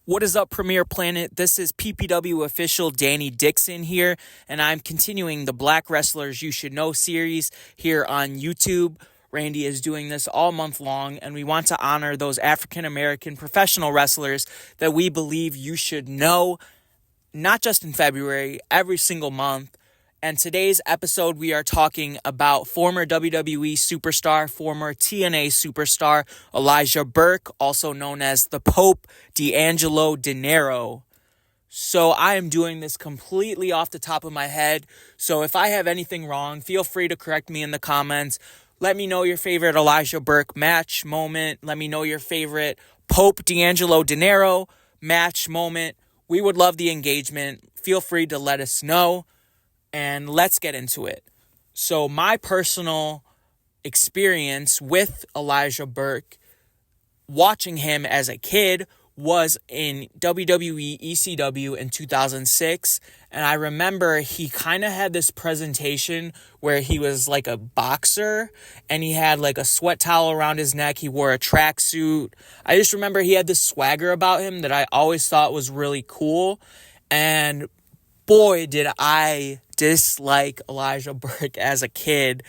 What is up, Premier Planet? This is PPW official Danny Dixon here, and I'm continuing the Black Wrestlers You Should Know series here on YouTube. Randy is doing this all month long, and we want to honor those African American professional wrestlers that we believe you should know, not just in February, every single month. And today's episode, we are talking about former WWE superstar, former TNA superstar, Elijah Burke, also known as the Pope, D'Angelo Dinero. So I am doing this completely off the top of my head. So if I have anything wrong, feel free to correct me in the comments. Let me know your favorite Elijah Burke match moment. Let me know your favorite Pope D'Angelo Dinero match moment. We would love the engagement. Feel free to let us know. And let's get into it. So my personal experience with Elijah Burke, watching him as a kid, was in WWE ECW in 2006. And I remember he kind of had this presentation where he was like a boxer and he had like a sweat towel around his neck. He wore a tracksuit. I just remember he had this swagger about him that I always thought was really cool. And boy, did I dislike Elijah Burke as a kid.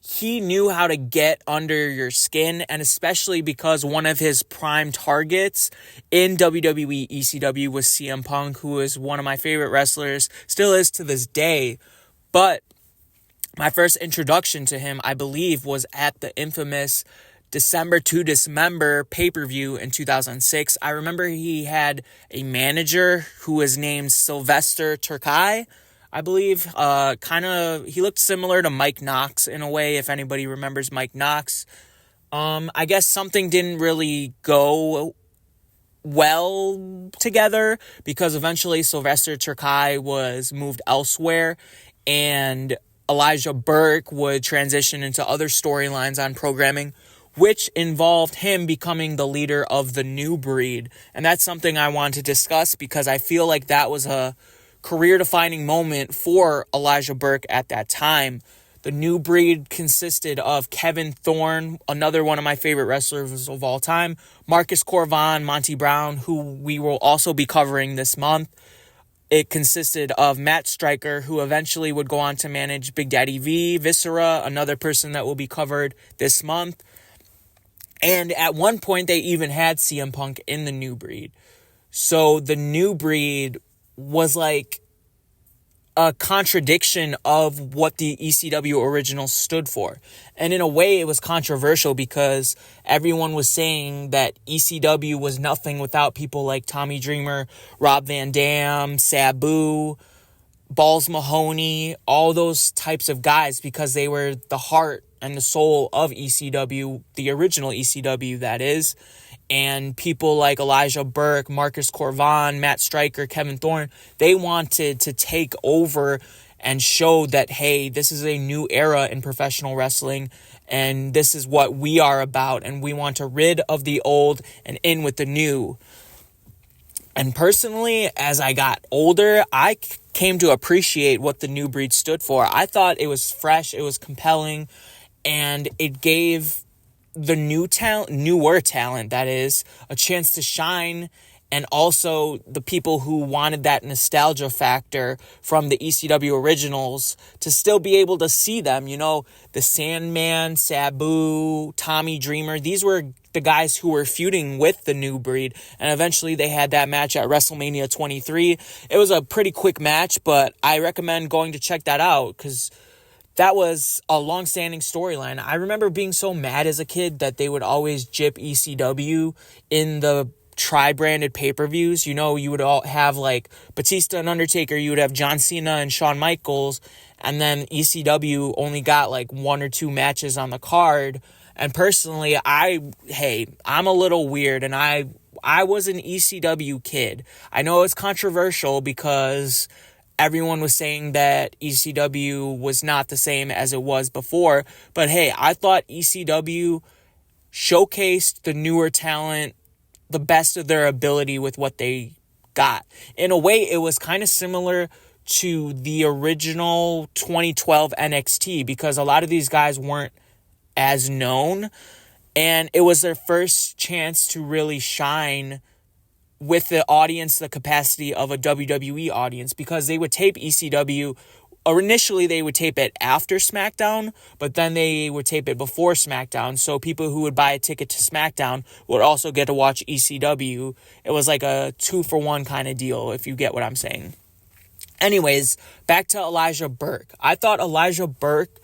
He knew how to get under your skin, and especially because one of his prime targets in WWE ECW was CM Punk, who is one of my favorite wrestlers, still is to this day. But my first introduction to him, I believe, was at the infamous December to Dismember pay-per-view in 2006. I remember he had a manager who was named Sylvester Turkai, I believe. He looked similar to Mike Knox in a way, if anybody remembers Mike Knox. I guess something didn't really go well together because eventually Sylvester Turkai was moved elsewhere and Elijah Burke would transition into other storylines on programming, which involved him becoming the leader of the New Breed. And that's something I want to discuss because I feel like that was a career-defining moment for Elijah Burke at that time. The New Breed consisted of Kevin Thorne, another one of my favorite wrestlers of all time, Marcus Corvan, Monty Brown, who we will also be covering this month. It consisted of Matt Striker, who eventually would go on to manage Big Daddy V, Viscera, another person that will be covered this month. And at one point, they even had CM Punk in the New Breed. So the New Breed was like a contradiction of what the ECW original stood for. And in a way, it was controversial because everyone was saying that ECW was nothing without people like Tommy Dreamer, Rob Van Dam, Sabu, Balls Mahoney, all those types of guys, because they were the heart and the soul of ECW, the original ECW, that is. And people like Elijah Burke, Marcus Corvan, Matt Striker, Kevin Thorne, they wanted to take over and show that, hey, this is a new era in professional wrestling, and this is what we are about, and we want to rid of the old and in with the new. And personally, as I got older, I came to appreciate what the New Breed stood for. I thought it was fresh, it was compelling, and it gave the newer talent, that is, a chance to shine, and also the people who wanted that nostalgia factor from the ECW originals to still be able to see them. You know, the Sandman, Sabu, Tommy Dreamer, these were the guys who were feuding with the New Breed, and eventually they had that match at WrestleMania 23. It was a pretty quick match, but I recommend going to check that out because that was a long-standing storyline. I remember being so mad as a kid that they would always jip ECW in the tri-branded pay-per-views. You know, you would all have like Batista and Undertaker, you would have John Cena and Shawn Michaels, and then ECW only got like one or two matches on the card. And personally, I'm a little weird, and I was an ECW kid. I know it's controversial because everyone was saying that ECW was not the same as it was before. But hey, I thought ECW showcased the newer talent, the best of their ability with what they got. In a way, it was kind of similar to the original 2012 NXT because a lot of these guys weren't as known. And it was their first chance to really shine with the audience, the capacity of a WWE audience, because they would tape ECW, or initially they would tape it after SmackDown, but then they would tape it before SmackDown, so people who would buy a ticket to SmackDown would also get to watch ECW. It was like a 2-for-1 kind of deal, if you get what I'm saying. Anyways, back to Elijah Burke. I thought Elijah Burke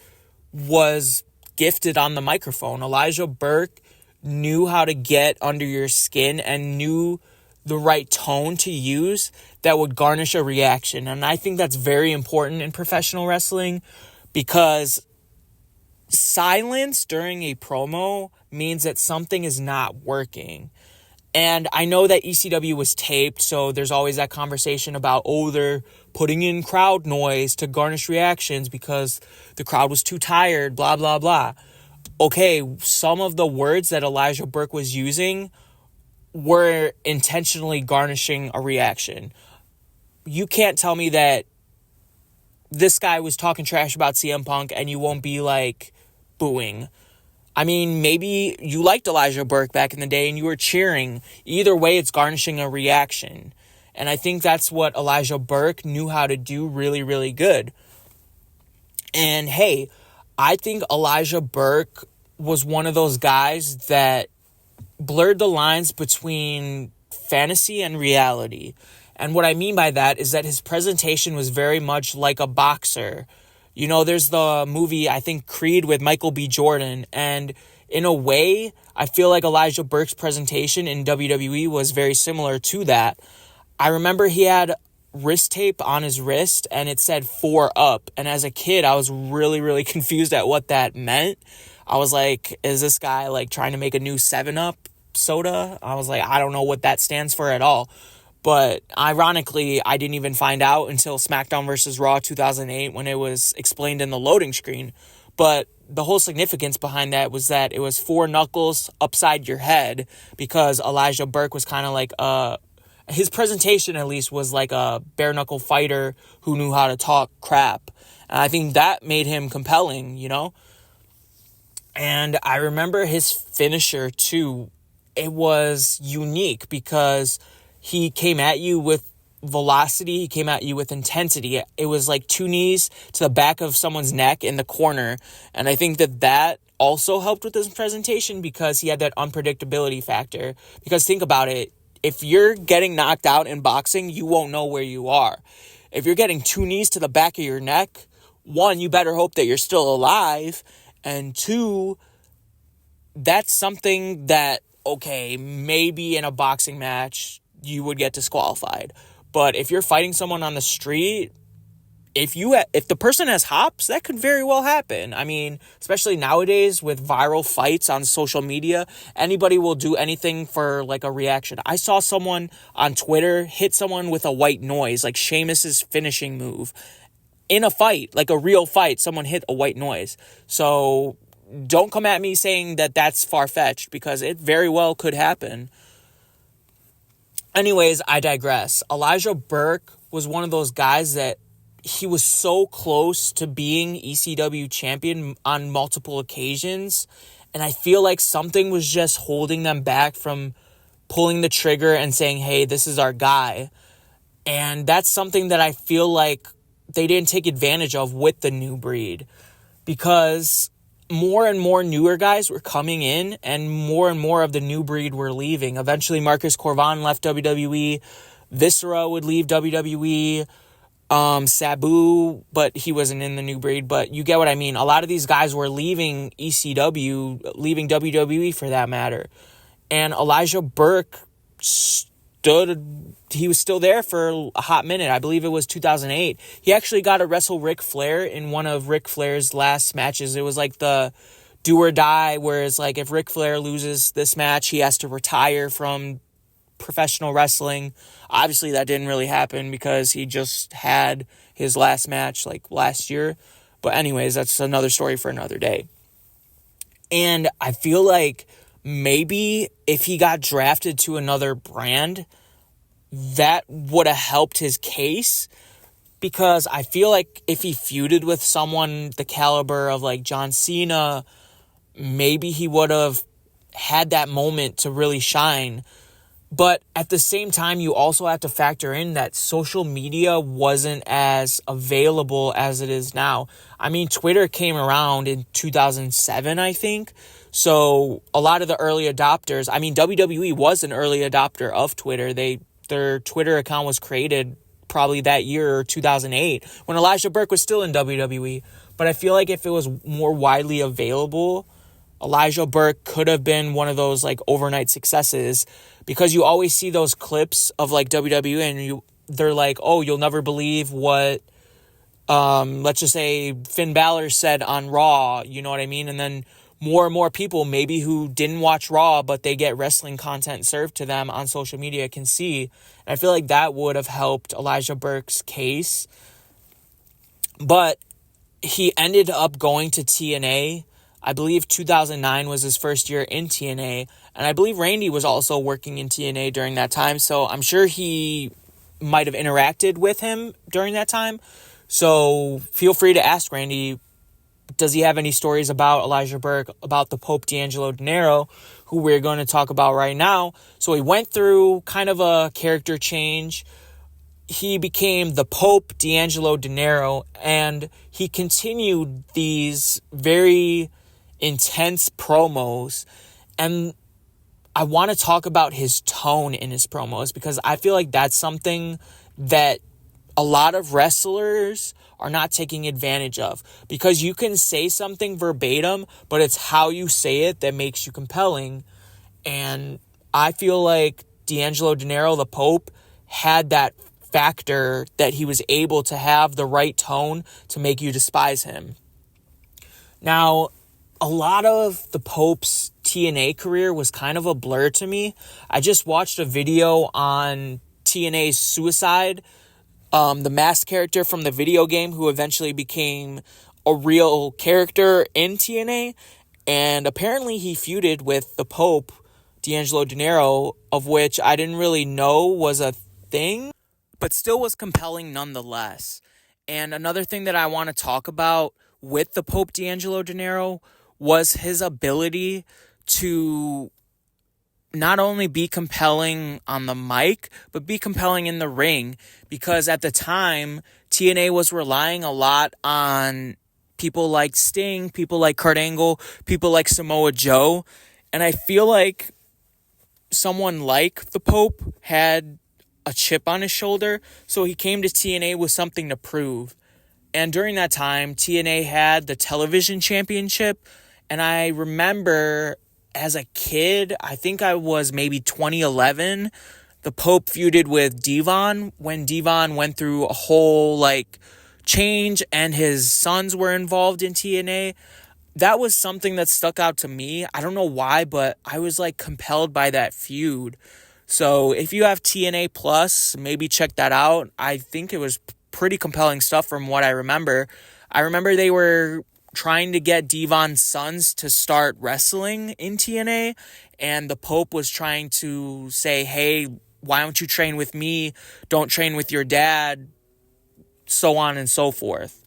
was gifted on the microphone. Elijah Burke knew how to get under your skin and knew the right tone to use that would garnish a reaction. And I think that's very important in professional wrestling, because silence during a promo means that something is not working. And I know that ECW was taped, so there's always that conversation about, oh, they're putting in crowd noise to garnish reactions because the crowd was too tired, blah, blah, blah. Okay, some of the words that Elijah Burke was using were intentionally garnishing a reaction. You can't tell me that this guy was talking trash about CM Punk and you won't be like booing. I mean, maybe you liked Elijah Burke back in the day and you were cheering. Either way, it's garnishing a reaction. And I think that's what Elijah Burke knew how to do really, really good. And hey, I think Elijah Burke was one of those guys that blurred the lines between fantasy and reality. And what I mean by that is that his presentation was very much like a boxer. You know, there's the movie, I think, Creed with Michael B. Jordan. And in a way, I feel like Elijah Burke's presentation in WWE was very similar to that. I remember he had wrist tape on his wrist and it said 4 up. And as a kid, I was really, really confused at what that meant. I was like, is this guy like trying to make a new 7-Up soda? I was like, I don't know what that stands for at all. But ironically, I didn't even find out until SmackDown vs. Raw 2008 when it was explained in the loading screen. But the whole significance behind that was that it was 4 knuckles upside your head, because Elijah Burke was kind of like his presentation at least was like a bare knuckle fighter who knew how to talk crap. And I think that made him compelling, you know? And I remember his finisher too. It was unique because he came at you with velocity. He came at you with intensity. It was like 2 knees to the back of someone's neck in the corner. And I think that also helped with his presentation because he had that unpredictability factor. Because think about it. If you're getting knocked out in boxing, you won't know where you are. If you're getting 2 knees to the back of your neck, 1, you better hope that you're still alive. And 2, that's something that, okay, maybe in a boxing match, you would get disqualified. But if you're fighting someone on the street, if the person has hops, that could very well happen. I mean, especially nowadays with viral fights on social media, anybody will do anything for like a reaction. I saw someone on Twitter hit someone with a white noise, like Sheamus's finishing move. In a fight, like a real fight, someone hit a white noise. So don't come at me saying that that's far-fetched, because it very well could happen. Anyways, I digress. Elijah Burke was one of those guys that he was so close to being ECW champion on multiple occasions, and I feel like something was just holding them back from pulling the trigger and saying, hey, this is our guy. And that's something that I feel like they didn't take advantage of with the new breed, because more and more newer guys were coming in and more of the new breed were leaving. Eventually, Marcus Corvan left WWE. Viscera would leave WWE. Sabu, but he wasn't in the new breed. But you get what I mean. A lot of these guys were leaving ECW, leaving WWE for that matter. And Elijah Burke he was still there for a hot minute. I believe it was 2008. He actually got to wrestle Ric Flair in one of Ric Flair's last matches. It was like the do or die, whereas like if Ric Flair loses this match, he has to retire from professional wrestling. Obviously that didn't really happen because he just had his last match like last year. But anyways, that's another story for another day. And I feel like maybe if he got drafted to another brand, that would have helped his case, because I feel like if he feuded with someone the caliber of like John Cena, maybe he would have had that moment to really shine. But at the same time, you also have to factor in that social media wasn't as available as it is now. I mean, Twitter came around in 2007, I think. So a lot of the early adopters, I mean, WWE was an early adopter of Twitter. Their Twitter account was created probably that year, 2008, when Elijah Burke was still in WWE. But I feel like if it was more widely available, Elijah Burke could have been one of those like overnight successes, because you always see those clips of like WWE and they're like, oh, you'll never believe what let's just say Finn Balor said on Raw, you know what I mean? And then more and more people maybe who didn't watch Raw but they get wrestling content served to them on social media can see. And I feel like that would have helped Elijah Burke's case. But he ended up going to TNA. I believe 2009 was his first year in TNA. And I believe Randy was also working in TNA during that time. So I'm sure he might have interacted with him during that time. So feel free to ask Randy, does he have any stories about Elijah Burke, about the Pope D'Angelo Dinero, who we're going to talk about right now. So he went through kind of a character change. He became the Pope D'Angelo Dinero, and he continued these very intense promos. And I want to talk about his tone in his promos, because I feel like that's something that a lot of wrestlers are not taking advantage of, because you can say something verbatim, but it's how you say it that makes you compelling. And I feel like D'Angelo Dinero, the Pope, had that factor, that he was able to have the right tone to make you despise him. Now, a lot of the Pope's TNA career was kind of a blur to me. I just watched a video on TNA's Suicide, the masked character from the video game who eventually became a real character in TNA. And apparently he feuded with the Pope, D'Angelo Dinero, of which I didn't really know was a thing, but still was compelling nonetheless. And another thing that I want to talk about with the Pope D'Angelo Dinero was his ability to not only be compelling on the mic, but be compelling in the ring. Because at the time, TNA was relying a lot on people like Sting, people like Kurt Angle, people like Samoa Joe. And I feel like someone like the Pope had a chip on his shoulder, so he came to TNA with something to prove. And during that time, TNA had the television championship, and I remember as a kid, I think I was maybe 2011, the Pope feuded with Devon when Devon went through a whole like change and his sons were involved in TNA. That was something that stuck out to me. I don't know why, but I was like compelled by that feud. So if you have TNA Plus, maybe check that out. I think it was pretty compelling stuff from what I remember. I remember they were trying to get Devon's sons to start wrestling in TNA, and the Pope was trying to say, hey, why don't you train with me? Don't train with your dad, so on and so forth.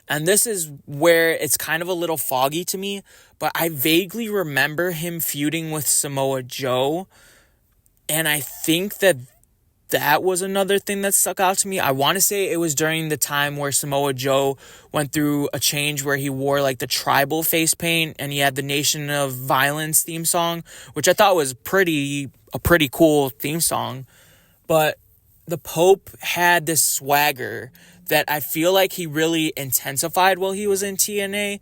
And this is where it's kind of a little foggy to me, but I vaguely remember him feuding with Samoa Joe, and I think that was another thing that stuck out to me. I want to say it was during the time where Samoa Joe went through a change where he wore like the tribal face paint and he had the Nation of Violence theme song, which I thought was a pretty cool theme song. But the Pope had this swagger that I feel like he really intensified while he was in TNA.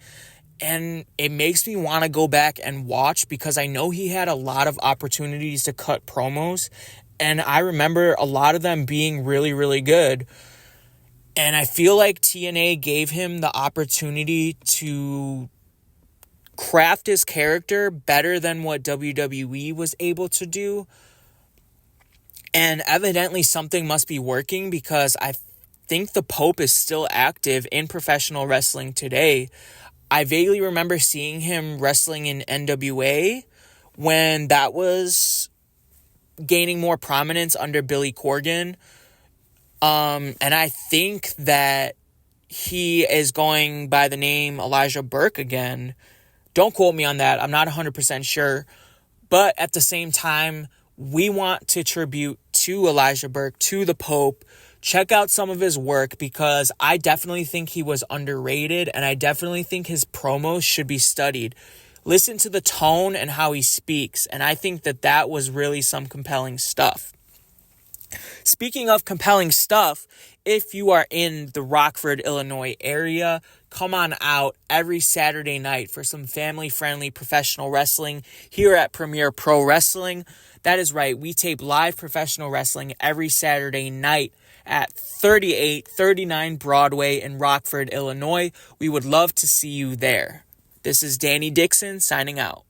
And it makes me want to go back and watch, because I know he had a lot of opportunities to cut promos. And I remember a lot of them being really, really good. And I feel like TNA gave him the opportunity to craft his character better than what WWE was able to do. And evidently something must be working, because I think the Pope is still active in professional wrestling today. I vaguely remember seeing him wrestling in NWA when that was gaining more prominence under Billy Corgan. And I think that he is going by the name Elijah Burke again. Don't quote me on that. I'm not 100% sure. But at the same time, we want to tribute to Elijah Burke, to the Pope. Check out some of his work because I definitely think he was underrated and I definitely think his promos should be studied. Listen to the tone and how he speaks, and I think that was really some compelling stuff. Speaking of compelling stuff, if you are in the Rockford, Illinois area, come on out every Saturday night for some family-friendly professional wrestling here at Premier Pro Wrestling. That is right, we tape live professional wrestling every Saturday night at 3839 Broadway in Rockford, Illinois. We would love to see you there. This is Danny Dixon signing out.